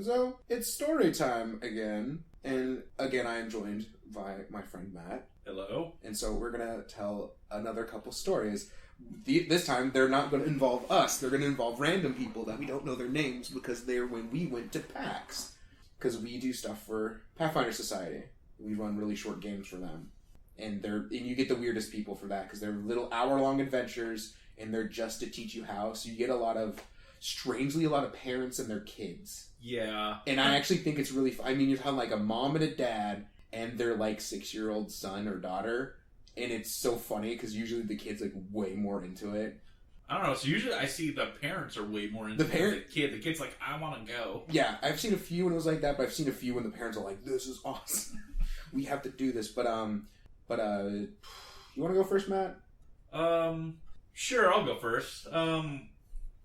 So, it's story time again. And again, I am joined by my friend Matt. Hello. And so we're going to tell another couple stories. This time, they're not going to involve us. They're going to involve random people that we don't know their names because they're when we went to PAX. Because we do stuff for Pathfinder Society. We run really short games for them. And you get the weirdest people for that because they're little hour-long adventures and they're just to teach you how. So you get a lot of parents and their kids. Yeah. And I actually think it's really fun. I mean, you're talking like a mom and a dad and their like 6-year-old son or daughter. And it's so funny because usually the kid's like way more into it. I don't know. So usually I see the parents are way more into the kid. The kid's like, I want to go. Yeah, I've seen a few when it was like that, but I've seen a few when the parents are like, this is awesome. We have to do this. But you want to go first, Matt? Sure, I'll go first.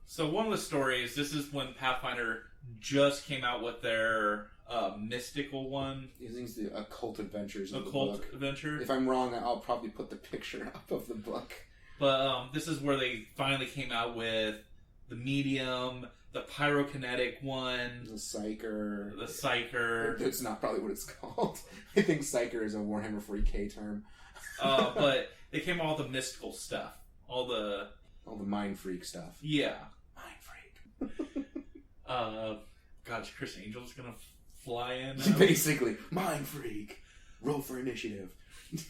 So one of the stories, this is when Pathfinder just came out with their mystical one. These things, the Occult Adventures of the Occult book. Adventure. If I'm wrong, I'll probably put the picture up of the book. But this is where they finally came out with the medium, the pyrokinetic one. The Psyker. The Psyker. That's not probably what it's called. I think Psyker is a Warhammer 40k term. But they came out with the mystical stuff. All the Mind Freak stuff. Yeah. Mind Freak. God, is Chris Angel's gonna fly in? Basically, Mind Freak. Roll for initiative.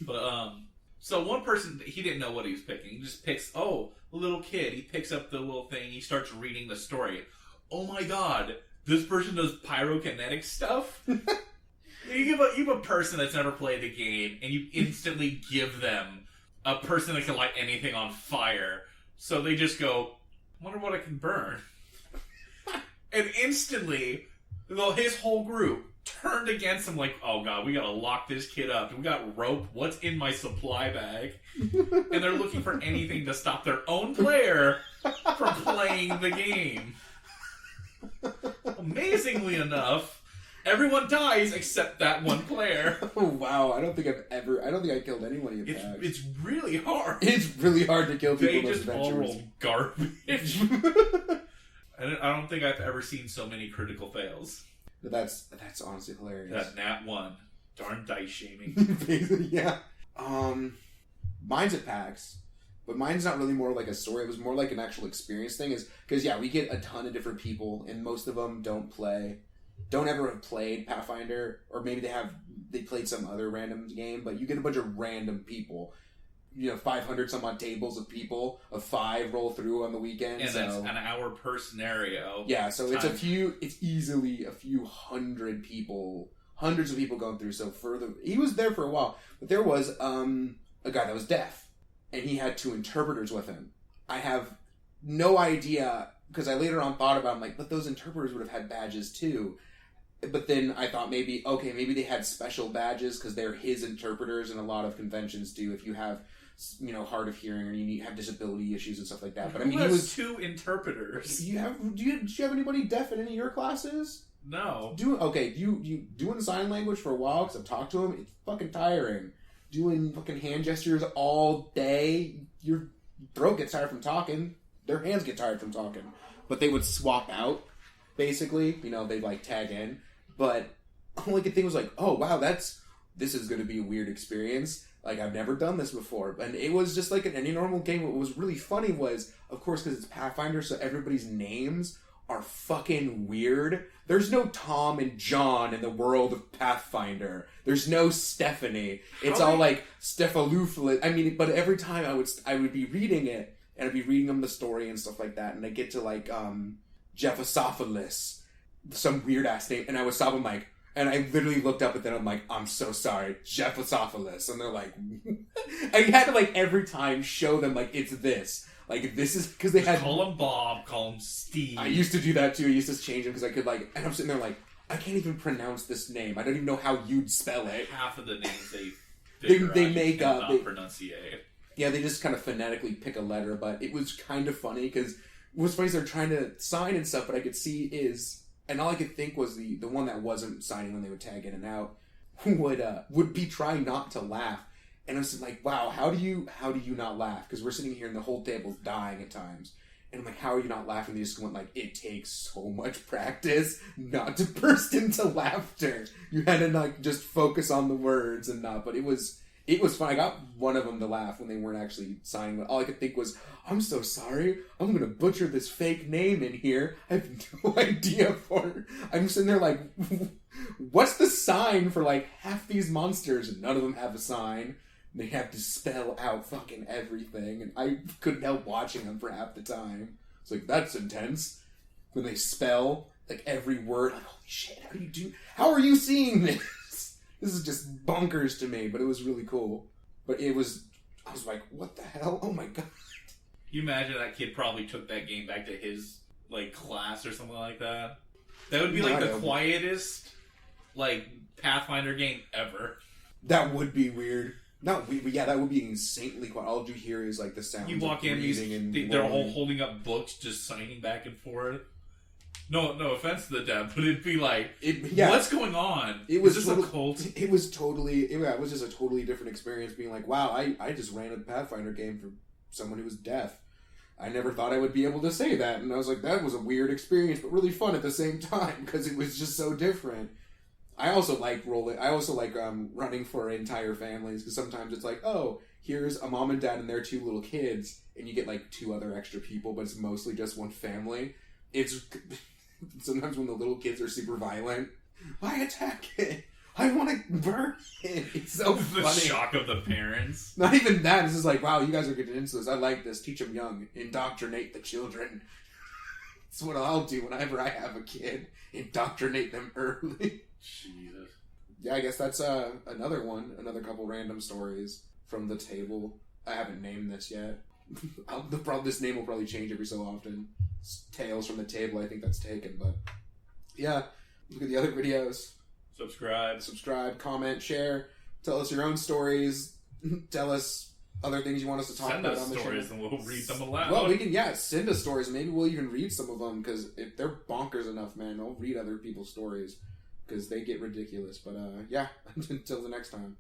But so one person, he didn't know what he was picking. He just picks, a little kid. He picks up the little thing. He starts reading the story. Oh my God, this person does pyrokinetic stuff. You give a person that's never played the game, and you instantly give them a person that can light anything on fire. So they just go, wonder what I can burn. And instantly, his whole group turned against him like, oh God, we gotta lock this kid up. We got rope. What's in my supply bag? And they're looking for anything to stop their own player from playing the game. Amazingly enough, everyone dies except that one player. Oh wow, I don't think I killed anyone in PAX. It's really hard. It's really hard to kill people in those adventures. They just all roll garbage. I don't think I've ever seen so many critical fails. That's honestly hilarious. That nat 1. Darn dice shaming. Yeah. Mine's at PAX, but mine's not really more like a story. It was more like an actual experience thing. Because we get a ton of different people, and most of them don't ever have played Pathfinder, or maybe they played some other random game. But you get a bunch of random people. 500 some odd tables of people of 5 roll through on the weekend. And that's an hour per scenario. Yeah, so it's easily a few hundreds of people going through. So he was there for a while, but there was a guy that was deaf, and he had 2 interpreters with him. I have no idea, because I later on thought about it, I'm like, but those interpreters would have had badges too. But then I thought maybe they had special badges because they're his interpreters, and a lot of conventions do if you have hard of hearing or you have disability issues and stuff like that. But I mean, he was 2 interpreters. Do you have anybody deaf in any of your classes? No. You doing sign language for a while because I've talked to him. It's fucking tiring. Doing fucking hand gestures all day. Your throat gets tired from talking. Their hands get tired from talking. But they would swap out, basically. They'd like tag in. But the only good thing was like, oh wow, this is going to be a weird experience. Like, I've never done this before. And it was just like in any normal game. What was really funny was, of course, because it's Pathfinder, so everybody's names are fucking weird. There's no Tom and John in the world of Pathfinder. There's no Stephanie. It's all like Stephaluflis. I mean, but every time I would be reading it, and I'd be reading them the story and stuff like that, and I get to like Jephosophilis, some weird ass name, and I would stop and like, and I literally looked up at them. I'm like, I'm so sorry, Jephosophilis, and they're like, I had to like every time show them like it's this. Like, this is because they had. Call him Bob, call him Steve. I used to do that too. I used to change them because I could like, and I'm sitting there like, I can't even pronounce this name. I don't even know how you'd spell it. Half of the names they make up. They pronunciate. Yeah, they just kind of phonetically pick a letter, but it was kind of funny because what's funny is they're trying to sign and stuff, but I could see and all I could think was the one that wasn't signing when they would tag in and out would be trying not to laugh. And I was like, wow, how do you not laugh? Because we're sitting here and the whole table's dying at times. And I'm like, how are you not laughing? They just went like, it takes so much practice not to burst into laughter. You had to like just focus on the words and not. But it was fun. I got one of them to laugh when they weren't actually signing. But all I could think was, I'm so sorry. I'm going to butcher this fake name in here. I have no idea for it. I'm sitting there like, what's the sign for like half these monsters? And none of them have a sign. They have to spell out fucking everything, and I couldn't help watching them for half the time. It's like, that's intense. When they spell, like, every word, like, holy shit, how are you seeing this? This is just bonkers to me, but it was really cool. But I was like, what the hell? Oh my god. You imagine that kid probably took that game back to his, like, class or something like that? That would be, like, the quietest, like, Pathfinder game ever. That would be weird. Yeah, that would be insanely quiet. All you hear is like the sound. You walk in, they're all holding up books, just signing back and forth. No offense to the dev, but it'd be like, what's going on? Is this a cult? It was just a totally different experience. Being like, wow, I just ran a Pathfinder game for someone who was deaf. I never thought I would be able to say that, and I was like, that was a weird experience, but really fun at the same time because it was just so different. I also like running for entire families because sometimes it's like, oh, here's a mom and dad and their 2 little kids, and you get like 2 other extra people, but it's mostly just one family. It's sometimes when the little kids are super violent, I attack it. I want to burn it. It's so funny. The shock of the parents. Not even that. It's just like, wow, you guys are getting into this. I like this. Teach them young. Indoctrinate the children. That's what I'll do whenever I have a kid. Indoctrinate them early. Jesus. Yeah, I guess that's another couple random stories from the table. I haven't named this yet. This name will probably change every so often. It's Tales from the Table, I think that's taken, but yeah, look at the other videos. Subscribe, comment, share, tell us your own stories, tell us other things you want us to talk about on the show. Send us stories and we'll read them aloud. Well, we can, send us stories. Maybe we'll even read some of them, because if they're bonkers enough, man, I'll read other people's stories, because they get ridiculous. But, yeah, until the next time.